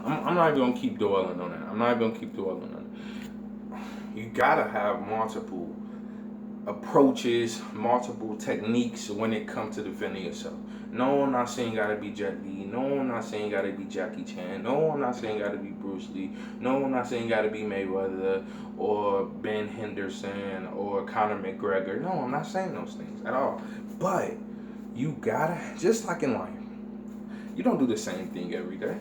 I'm not even gonna keep dwelling on that. I'm not even gonna keep dwelling on it. You gotta have multiple approaches, multiple techniques when it comes to defending yourself. No, I'm not saying you gotta be Jet Li. No, I'm not saying you gotta be Jackie Chan. No, I'm not saying you gotta be Bruce Lee. No, I'm not saying you gotta be Mayweather or Ben Henderson or Conor McGregor. No, I'm not saying those things at all. But you gotta, just like in life, you don't do the same thing every day.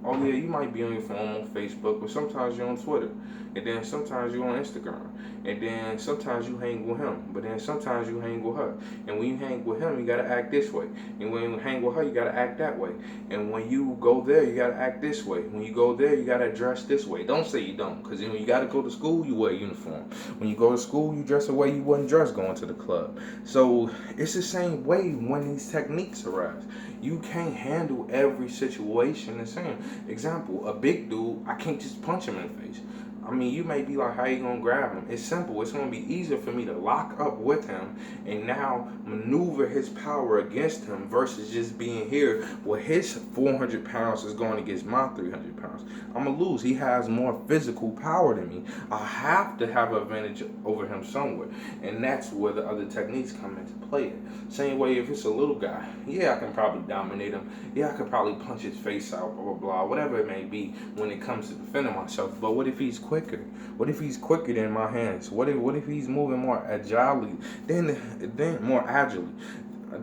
Oh yeah, you might be on your phone on Facebook, but sometimes you're on Twitter, and then sometimes you're on Instagram, and then sometimes you hang with him, but then sometimes you hang with her. And when you hang with him, you gotta act this way, and when you hang with her, you gotta act that way. And when you go there, you gotta act this way. When you go there, you gotta dress this way. Don't say you don't, because when you gotta go to school, you wear a uniform. When you go to school, you dress the way you wouldn't dress going to the club. So it's the same way when these techniques arise. You can't handle every situation the same. Example, a big dude, I can't just punch him in the face. I mean, you may be like, how you gonna grab him? It's simple. It's gonna be easier for me to lock up with him and now maneuver his power against him versus just being here where his 400 pounds is going against my 300 pounds. I'm gonna lose. He has more physical power than me. I have to have an advantage over him somewhere. And that's where the other techniques come into play. Same way if it's a little guy, yeah, I can probably dominate him. Yeah, I could probably punch his face out, blah, blah, blah, whatever it may be when it comes to defending myself. But what if he's quicker? What if he's quicker than my hands? What if he's moving more agilely? Then more agilely.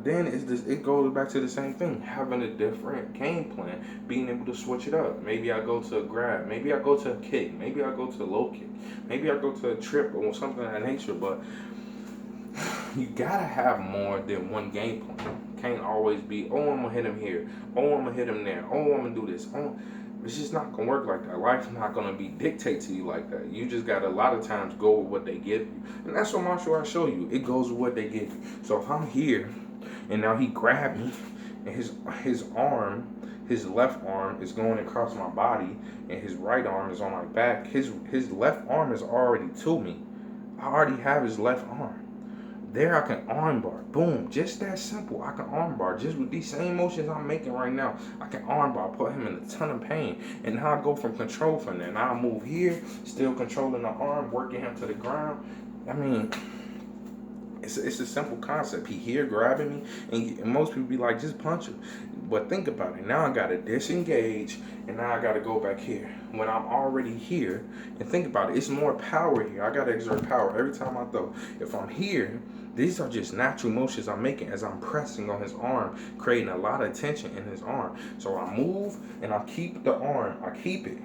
Then it goes back to the same thing, having a different game plan, being able to switch it up. Maybe I go to a grab, maybe I go to a kick, maybe I go to a low kick, maybe I go to a trip or something of that nature. But you gotta have more than one game plan. Can't always be, oh, I'm gonna hit him here, oh, I'm gonna hit him there, oh, I'm gonna do this. Oh, it's just not gonna work like that. Life's not gonna be dictate to you like that. You just gotta a lot of times go with what they give you, and that's what martial arts show you. It goes with what they give you. So if I'm here, and now he grabbed me, and his arm, his left arm is going across my body, and his right arm is on my back. His left arm is already to me. I already have his left arm. There I can armbar. Boom. Just that simple. I can armbar. Just with these same motions I'm making right now, I can armbar, put him in a ton of pain. And now I go from control from there. Now I move here, still controlling the arm, working him to the ground. I mean, it's a simple concept. He here grabbing me, and most people be like, just punch him. But think about it. Now I got to disengage, and now I got to go back here. When I'm already here, and think about it, it's more power here. I got to exert power every time I throw. If I'm here, these are just natural motions I'm making as I'm pressing on his arm, creating a lot of tension in his arm. So I move, and I keep the arm. I keep it.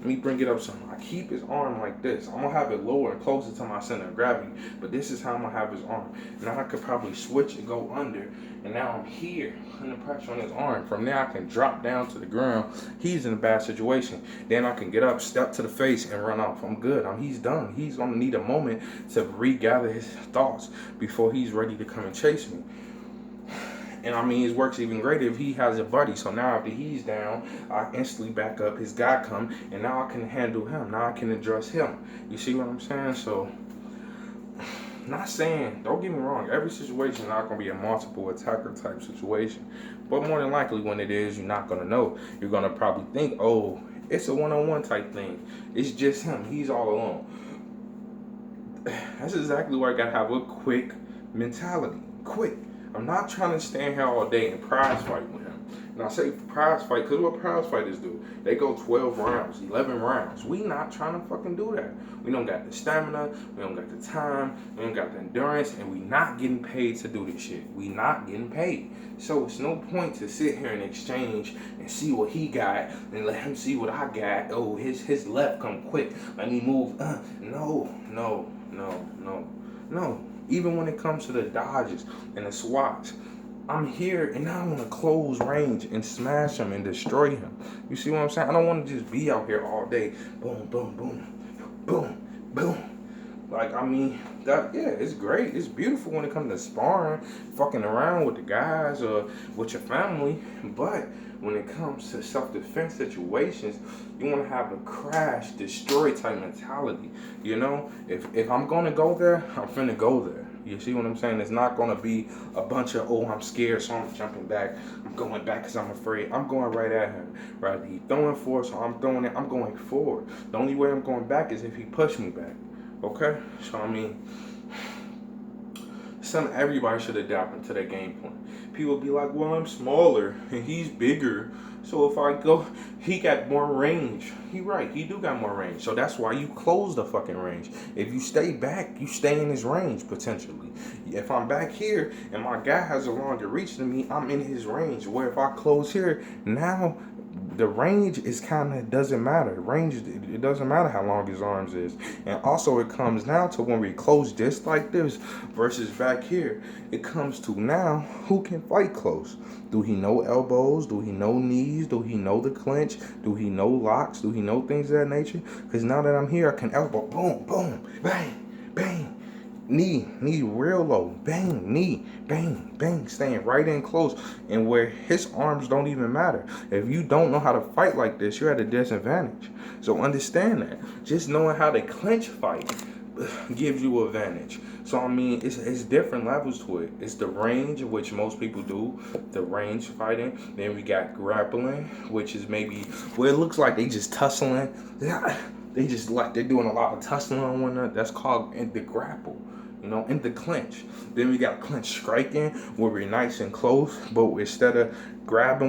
Let me bring it up some. I keep his arm like this. I'm gonna have it lower and closer to my center of gravity, but this is how I'm gonna have his arm. Now I could probably switch and go under, and now I'm here, putting the pressure on his arm. From there I can drop down to the ground. He's in a bad situation. Then I can get up, step to the face, and run off. I'm good. He's done. He's gonna need a moment to regather his thoughts before he's ready to come and chase me. And I mean, it works even greater if he has a buddy. So now after he's down, I instantly back up. His guy come, and now I can handle him. Now I can address him. You see what I'm saying? So, not saying, don't get me wrong, every situation is not going to be a multiple attacker type situation. But more than likely when it is, you're not going to know. You're going to probably think, oh, it's a one-on-one type thing. It's just him. He's all alone. That's exactly why I got to have a quick mentality. Quick. I'm not trying to stand here all day and prize fight with him. And I say prize fight because what prize fighters do, they go 12 rounds, 11 rounds. We not trying to fucking do that. We don't got the stamina, we don't got the time, we don't got the endurance, and we not getting paid to do this shit. We not getting paid. So it's no point to sit here and exchange and see what he got and let him see what I got. Oh, his left come quick. Let me move. No. Even when it comes to the dodges and the swats, I'm here and I want to close range and smash him and destroy him. You see what I'm saying? I don't want to just be out here all day. Boom, boom, boom, boom, boom. Like, I mean, it's great. It's beautiful when it comes to sparring, fucking around with the guys or with your family. But when it comes to self-defense situations, you want to have a crash, destroy type mentality. You know, if I'm going to go there, I'm finna go there. You see what I'm saying? It's not gonna be a bunch of, oh, I'm scared, so I'm jumping back. I'm going back because I'm afraid. I'm going right at him. Right? He throwing forward, so I'm throwing it. I'm going forward. The only way I'm going back is if he pushed me back. Okay? So I mean, something everybody should adapt into their game plan. People be like, well, I'm smaller and he's bigger. So if I go, he got more range. He right, he do got more range. So that's why you close the fucking range. If you stay back, you stay in his range potentially. If I'm back here and my guy has a longer reach than me, I'm in his range. Where if I close here, now the range is kind of doesn't matter. Range, it doesn't matter how long his arms is. And also it comes down to when we close just like this versus back here, it comes to now who can fight close. Do he know elbows? Do he know knees? Do he know the clinch? Do he know locks? Do he know things of that nature? Because now that I'm here, I can elbow, boom, boom, bang, bang. Knee real low, bang, knee, bang, bang, staying right in close, and where his arms don't even matter. If you don't know how to fight like this, you're at a disadvantage. So understand that. Just knowing how to clinch fight gives you advantage. So I mean, it's different levels to it. It's the range, which most people do, the range fighting. Then we got grappling, which is maybe where it looks like they just tussling. They just like they're doing a lot of tussling on one another. That's called in the grapple. In the clinch. Then we got clinch striking, where we're nice and close, but instead of grabbing